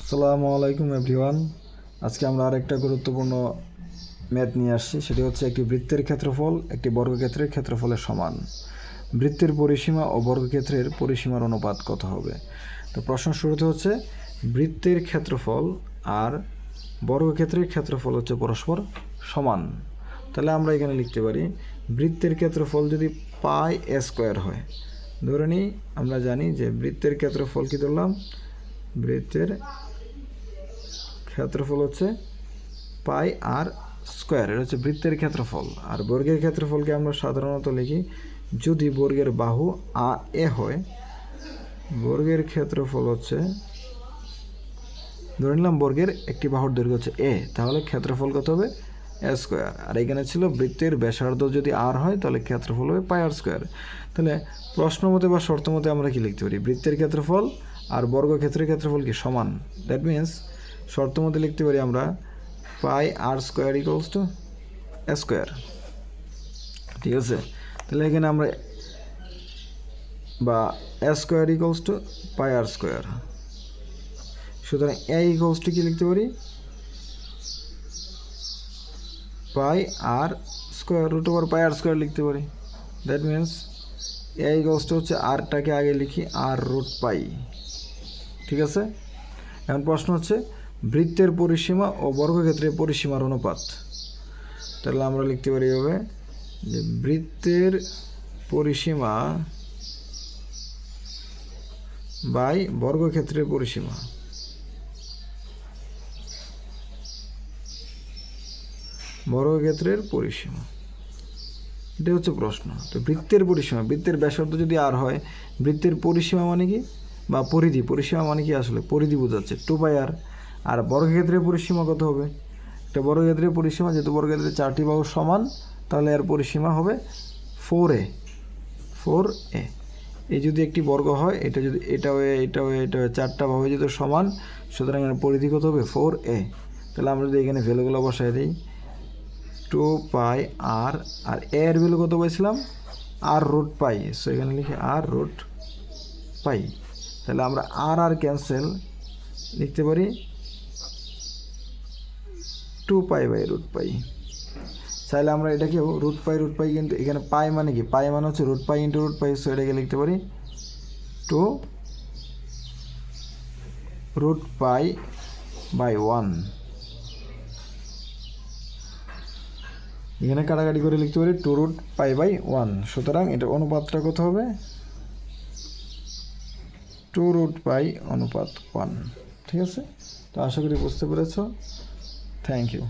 আসসালামু আলাইকুম এভরিওয়ান। আজকে আমরা আরেকটা গুরুত্বপূর্ণ ম্যাথ নিয়ে আসছি। সেটি হচ্ছে একটি বৃত্তের ক্ষেত্রফল একটি বর্গক্ষেত্রের ক্ষেত্রফলের সমান। বৃত্তের পরিসীমা ও বর্গক্ষেত্রের পরিসীমার অনুপাত কত হবে? তো প্রশ্ন শুরুতে হচ্ছে বৃত্তের ক্ষেত্রফল আর বর্গক্ষেত্রের ক্ষেত্রফল হচ্ছে পরস্পর সমান। তাহলে আমরা এখানে লিখতে পারি বৃত্তের ক্ষেত্রফল যদি পাই এ স্কোয়ার হয়, ধরে নিই আমরা জানি যে বৃত্তের ক্ষেত্রফল কি ধরলাম, বৃত্তের ক্ষেত্রফল হচ্ছে পাই আর স্কোয়ার, এটা হচ্ছে বৃত্তের ক্ষেত্রফল। আর বর্গের ক্ষেত্রফলকে আমরা সাধারণত লিখি যদি বর্গের বাহু এ হয়, বর্গের ক্ষেত্রফল হচ্ছে ধরে নিলাম বর্গের একটি বাহুর দৈর্ঘ্য হচ্ছে এ, তাহলে ক্ষেত্রফল কত হবে এ স্কোয়ার। আর এখানে ছিল বৃত্তের ব্যাসার্ধ যদি আর হয় তাহলে ক্ষেত্রফল হবে পাই আর স্কোয়ার। তাহলে প্রশ্ন মতে বা শর্ত মতে আমরা কি লিখতে পারি, বৃত্তের ক্ষেত্রফল আর বর্গক্ষেত্রের ক্ষেত্রফল কি সমান। দ্যাট মিনস শর্ত মতে লিখতে পারি আমরা pi r square equals to a square. ঠিক আছে, তাহলে এখানে আমরা বা a square equals to pi r square. সুতরাং এ ইকুয়ালস টু কি লিখতে পারি, pi r square root over pi r square লিখতে পারি। That means a equals to হচ্ছে আরটাকে আগে লিখি আর রুট পাই। ঠিক আছে, এখন প্রশ্ন হচ্ছে বৃত্তের পরিসীমা ও বর্গক্ষেত্রের পরিসীমার অনুপাত। তাহলে আমরা লিখতে পারি এভাবে যে বৃত্তের পরিসীমা বাই বর্গক্ষেত্রের পরিসীমা। বর্গক্ষেত্রের পরিসীমা, এটা হচ্ছে প্রশ্ন। তো বৃত্তের পরিসীমা, বৃত্তের ব্যাসার্ধ যদি আর হয়, বৃত্তের পরিসীমা মানে কি বা পরিধি, পরিসীমা মানে কি আসলে পরিধি বোঝাচ্ছে 2πr। আর বর্গক্ষেত্রের পরিসীমা কত হবে, একটা বর্গক্ষেত্রের পরিসীমা যেহেতু বর্গক্ষেত্রের 4টি বাহু সমান, তাহলে এর পরিসীমা হবে 4a। এই যদি একটি বর্গ হয়, এটা যদি এটা হয়ে 4টা বাহু যদি সমান, সুতরাং এর পরিধি কত হবে 4a। তাহলে আমরা যদি এখানে ভ্যালুগুলো বসাই দিই 2πr, আর এর ভ্যালু কত পাইছিলাম আর রুট পাই, সো এখানে লিখি আর রুট পাই। তাহলে আমরা আর ক্যান্সেল লিখতে পারি 2π/√π। চাইলে আমরা এটাকেও রুট পাই, কিন্তু এখানে পাই মানে কি, পাই মানে হচ্ছে root pi into root pi, so এটাকে লিখতে পারি 2√π/1। এখানে কাটাকাটি করে লিখতে পারি 2√π/1। সুতরাং এটা অনুপাতটা কত হবে 2√π/1। ঠিক আছে, তো আশা করি বুঝতে পেরেছ। Thank you.